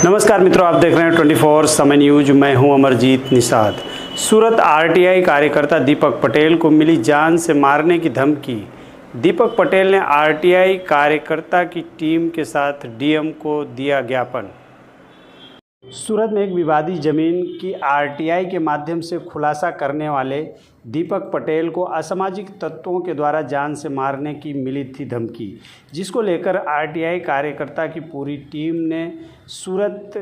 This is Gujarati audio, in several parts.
नमस्कार मित्रों, आप देख रहे हैं 24 समय न्यूज। मैं हूं अमरजीत निषाद। सूरत आरटीआई कार्यकर्ता दीपक पटेल को मिली जान से मारने की धमकी। दीपक पटेल ने आरटीआई कार्यकर्ता की टीम के साथ डीएम को दिया ज्ञापन। सूरत में एक विवादित जमीन की आरटीआई के माध्यम से खुलासा करने वाले दीपक पटेल को असामाजिक तत्वों के द्वारा जान से मारने की मिली थी धमकी, जिसको लेकर आरटीआई कार्यकर्ता की पूरी टीम ने सूरत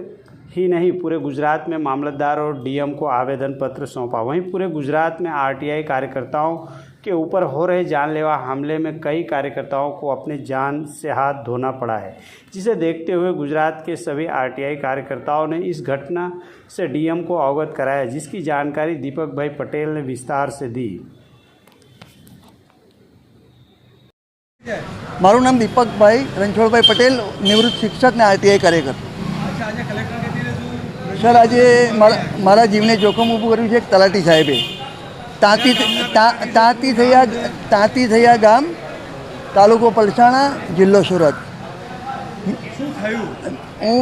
ही नहीं पूरे गुजरात में मामलतदार और डीएम को आवेदन पत्र सौंपा। वहीं पूरे गुजरात में आरटीआई कार्यकर्ताओं के ऊपर हो रहे जानलेवा हमले में कई कार्यकर्ताओं को अपने जान से हाथ धोना पड़ा है, जिसे देखते हुए गुजरात के सभी आरटीआई कार्यकर्ताओं ने इस घटना से डीएम को अवगत कराया, जिसकी जानकारी दीपक भाई पटेल ने विस्तार से दी। मारू नाम दीपक भाई रणछोड़ पटेल, निवृत्त शिक्षक ने आरटीआई कार्यकर्ता। सर, आज मारा जीवने जोखम ऊभું કર્યું છે તલાટી સાહેબે। તાંતી થયા ગામ, તાલુકો પલસાણા, જિલ્લો સુરત।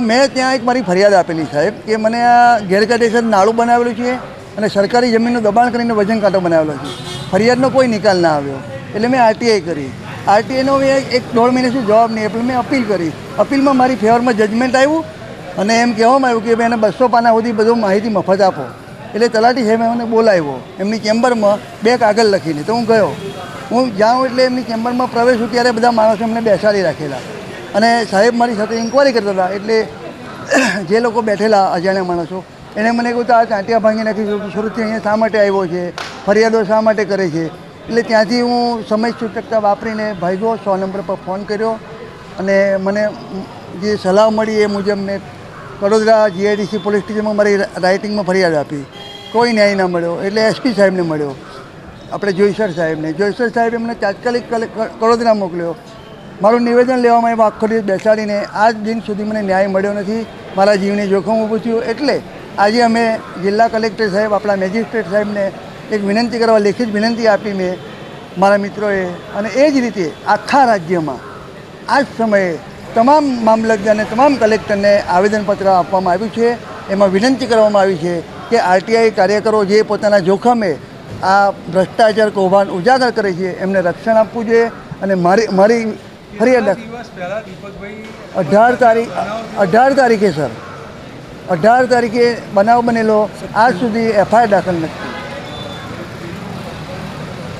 મેં ત્યાં એક મારી ફરિયાદ આપેલી સાહેબ કે મને આ ગેરકાયદેસર નાળું બનાવેલું છે અને સરકારી જમીનનું દબાણ કરીને વજન કાંટો બનાવેલો છે। ફરિયાદનો કોઈ નિકાલ ના આવ્યો એટલે મેં આરટીઆઈ કરી। આરટીઆઈનો એક દોઢ મહિનાથી જવાબ નહીં એટલે મેં અપીલ કરી। અપીલમાં મારી ફેવરમાં જજમેન્ટ આવ્યું અને એમ કહેવામાં આવ્યું કે ભાઈ એને 200 પાના સુધી બધું માહિતી મફત આપો। એટલે તલાટી સાહેબે મને બોલાવ્યો એમની ચેમ્બરમાં 2 કાગળ લખીને। તો હું ગયો। હું જાઉં એટલે એમની ચેમ્બરમાં પ્રવેશું ત્યારે બધા માણસો એમને બેસાડી રાખેલા અને સાહેબ મારી સાથે ઇન્કવાયરી કરતા હતા। એટલે જે લોકો બેઠેલા અજાણ્યા માણસો એણે મને કહ્યું આ ચાંટિયા ભાંગી નાખી, સુરતથી અહીંયા શા માટે આવ્યો છે, ફરિયાદો શા માટે કરે છે। એટલે ત્યાંથી હું સમય સૂચકતા વાપરીને ભાગ્યો, 100 નંબર પર ફોન કર્યો અને મને જે સલાહ મળી એ મુજબ મેં વડોદરા જીઆઈડીસી પોલીસ સ્ટેશનમાં મારી રાઇટિંગમાં ફરિયાદ આપી। કોઈ ન્યાય ના મળ્યો એટલે એસપી સાહેબને મળ્યો, આપણે જોઈસર સાહેબને। જોઈસર સાહેબે મને તાત્કાલિક વડોદરા મોકલ્યો। મારું નિવેદન લેવામાં આવ્યું, આખો દિવસ બેસાડીને આજ દિન સુધી મને ન્યાય મળ્યો નથી। મારા જીવને જોખમ ઊભું થયું એટલે આજે અમે જિલ્લા કલેક્ટર સાહેબ, આપણા મેજિસ્ટ્રેટ સાહેબને એક વિનંતી કરવા લેખિત વિનંતી આપી મેં મારા મિત્રોએ। અને એ જ રીતે આખા રાજ્યમાં આ જ સમયે તમામ મામલતદારને, તમામ કલેક્ટરને આવેદનપત્ર આપવામાં આવ્યું છે। એમાં વિનંતી કરવામાં આવી છે કે આરટીઆઈ કાર્યકરો જે પોતાના જોખમે આ ભ્રષ્ટાચાર કૌભાંડ ઉજાગર કરે છે એમને રક્ષણ આપવું જોઈએ। અને મારી ફરિયાદ 18 તારીખે સર 18 તારીખે બનાવ બનેલો, આજ સુધી એફઆઈઆર દાખલ નથી।